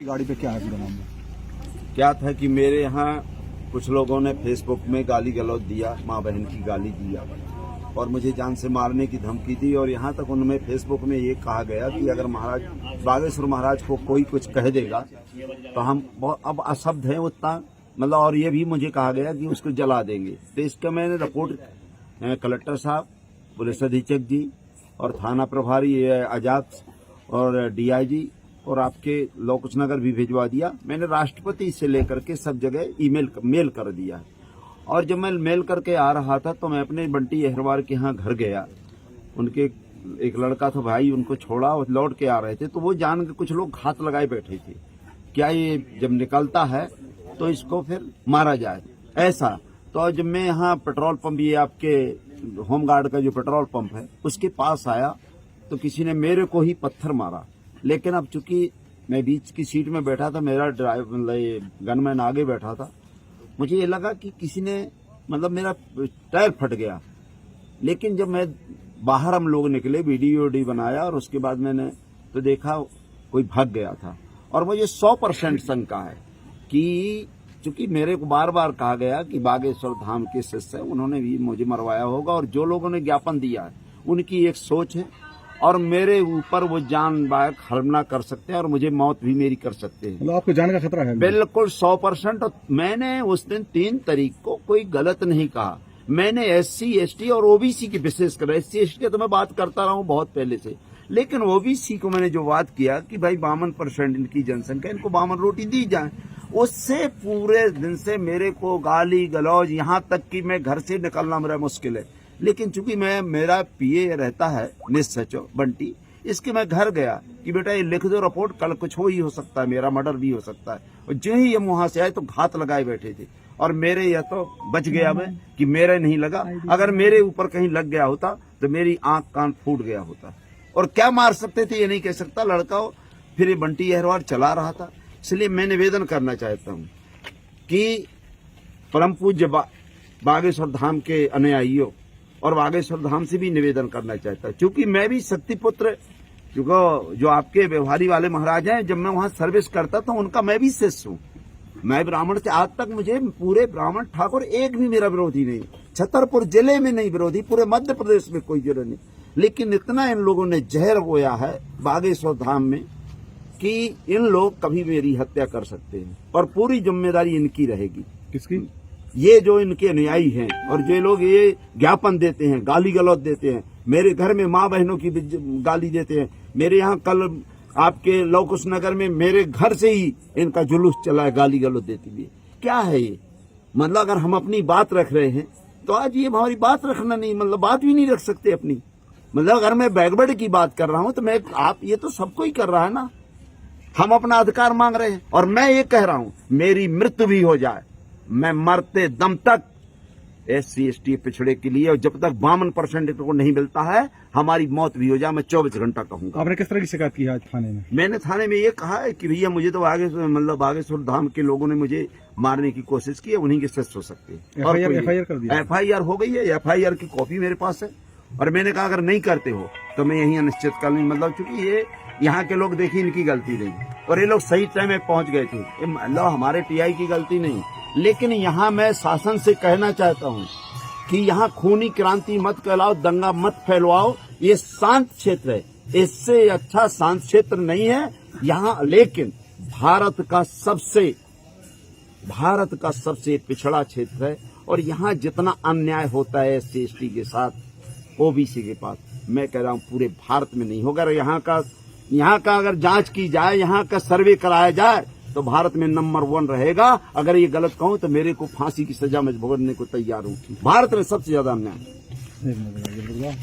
गाड़ी पे क्या है पूरा मामला? क्या था कि मेरे यहाँ कुछ लोगों ने फेसबुक में गाली गलौज दिया, माँ बहन की गाली दिया और मुझे जान से मारने की धमकी दी। और यहाँ तक उनमें फेसबुक में ये कहा गया कि अगर महाराज बागेश्वर महाराज को कोई कुछ कह देगा तो हम अब अशब्द हैं उतना, मतलब। और ये भी मुझे कहा गया कि उसको जला देंगे। तो इसका मैंने रिपोर्ट कलेक्टर साहब, पुलिस अधीक्षक जी और थाना प्रभारी आजाद और डीआईजी और आपके लोकुश नगर भी भिजवा दिया। मैंने राष्ट्रपति से लेकर के सब जगह मेल कर दिया। और जब मैं मेल करके आ रहा था तो मैं अपने बंटी अहरवार के यहाँ घर गया। उनके एक लड़का था भाई, उनको छोड़ा और लौट के आ रहे थे तो वो जान के कुछ लोग हाथ लगाए बैठे थे, क्या ये जब निकलता है तो इसको फिर मारा जाए ऐसा। तो जब मैं यहाँ पेट्रोल पंप, ये आपके होमगार्ड का जो पेट्रोल पंप है उसके पास आया तो किसी ने मेरे को ही पत्थर मारा। लेकिन अब चूंकि मैं बीच की सीट में बैठा था, मेरा गनमैन आगे बैठा था, मुझे ये लगा कि किसी ने मतलब मेरा टायर फट गया। लेकिन जब मैं बाहर हम लोग निकले, वीडियो बनाया और उसके बाद मैंने तो देखा कोई भाग गया था। और मुझे 100% शंका है कि चूंकि मेरे को बार बार कहा गया कि बागेश्वर धाम के शिष्य, उन्होंने भी मुझे मरवाया होगा। और जो लोगों ने ज्ञापन दिया है उनकी एक सोच है और मेरे ऊपर वो जान बायक हमला कर सकते हैं और मुझे मौत भी मेरी कर सकते हैं। मतलब आपको जान का खतरा है? बिल्कुल 100%। और मैंने उस दिन 3 तारीख को कोई गलत नहीं कहा। मैंने SC ST और OBC की विशेषकर, SC ST की तो मैं बात करता रहा हूँ बहुत पहले से, लेकिन OBC को मैंने जो बात किया कि भाई 52% इनकी जनसंख्या, इनको 52 रोटी दी जाए, उससे पूरे दिन से मेरे को गाली गलौज, यहाँ तक कि मैं घर से निकलना मेरा मुश्किल है। लेकिन चूंकि मेरा PA रहता है निश्चय बंटी, इसके मैं घर गया कि बेटा ये लिख दो रिपोर्ट, कल कुछ हो ही हो सकता है, मेरा मर्डर भी हो सकता है। और जो ही हम वहां से आए तो घात लगाए बैठे थे और मेरे यह तो बच गया मैं कि मेरे नहीं लगा। अगर मेरे ऊपर कहीं लग गया होता तो मेरी आंख कान फूट गया होता। और क्या मार सकते थे ये नहीं कह सकता, लड़का हो। फिर ये बंटी अहरवार चला रहा था। इसलिए मैं निवेदन करना चाहता हूँ कि परम पूज्य बागेश्वर धाम के अनुयायियों और बागेश्वर धाम से भी निवेदन करना चाहता हूँ, क्योंकि मैं भी शक्तिपुत्र, क्योंकि जो आपके व्यवहारी वाले महाराज हैं, जब मैं वहां सर्विस करता तो उनका मैं भी शिष्य हूँ। मैं ब्राह्मण से आज तक मुझे पूरे ब्राह्मण ठाकुर एक भी मेरा विरोधी नहीं, छतरपुर जिले में नहीं विरोधी, पूरे मध्य प्रदेश में कोई जरूरत नहीं। लेकिन इतना इन लोगों ने जहर बोया है बागेश्वर धाम में कि इन लोग कभी मेरी हत्या कर सकते हैं और पूरी जिम्मेदारी इनकी रहेगी। किसकी? ये जो इनके अनुयायी हैं और जो लोग ये ज्ञापन देते हैं, गाली गलौज देते हैं, मेरे घर में माँ बहनों की गाली देते हैं। मेरे यहाँ कल आपके लोकुश नगर में मेरे घर से ही इनका जुलूस चला है गाली गलौज देते हुए। क्या है ये? मतलब अगर हम अपनी बात रख रहे हैं तो आज ये हमारी बात रखना नहीं, मतलब बात भी नहीं रख सकते अपनी। मतलब अगर मैं बैकवर्ड की बात कर रहा हूं तो मैं, आप, ये तो सबको ही कर रहा है ना। हम अपना अधिकार मांग रहे हैं और मैं ये कह रहा हूं मेरी मृत्यु भी हो जाए, मैं मरते दम तक SC ST पिछड़े के लिए, और जब तक 52% को नहीं मिलता है हमारी मौत भी हो जाए, मैं 24 घंटा कहूंगा। आपने किस तरह की शिकायत की है आज थाने में? मैंने थाने में ये कहा है कि भैया मुझे तो बागेश्वर धाम के लोगों ने मुझे मारने की कोशिश की है, उन्हीं के शिष्य हो सकते हैं। और FIR कर दिया? FIR हो गई है, FIR की कॉपी मेरे पास है। और मैंने कहा अगर नहीं करते हो तो मैं यही अनिश्चितकालीन, मतलब चूंकि ये यहाँ के लोग देखिए इनकी गलती नहीं और ये लोग सही टाइम में पहुंच गए थे, मतलब हमारे TI की गलती नहीं। लेकिन यहाँ मैं शासन से कहना चाहता हूँ कि यहाँ खूनी क्रांति मत कहलाओ, दंगा मत फैलवाओ। ये शांत क्षेत्र है, इससे अच्छा शांत क्षेत्र नहीं है यहाँ। लेकिन भारत का सबसे पिछड़ा क्षेत्र है और यहाँ जितना अन्याय होता है SC ST के साथ, OBC के पास, मैं कह रहा हूँ पूरे भारत में नहीं होगा। यहाँ का अगर जांच की जाए, यहाँ का सर्वे कराया जाए तो भारत में नंबर 1 रहेगा। अगर ये गलत कहूं तो मेरे को फांसी की सजा में भुगतने को तैयार हूं। भारत में सबसे ज्यादा अन्याय।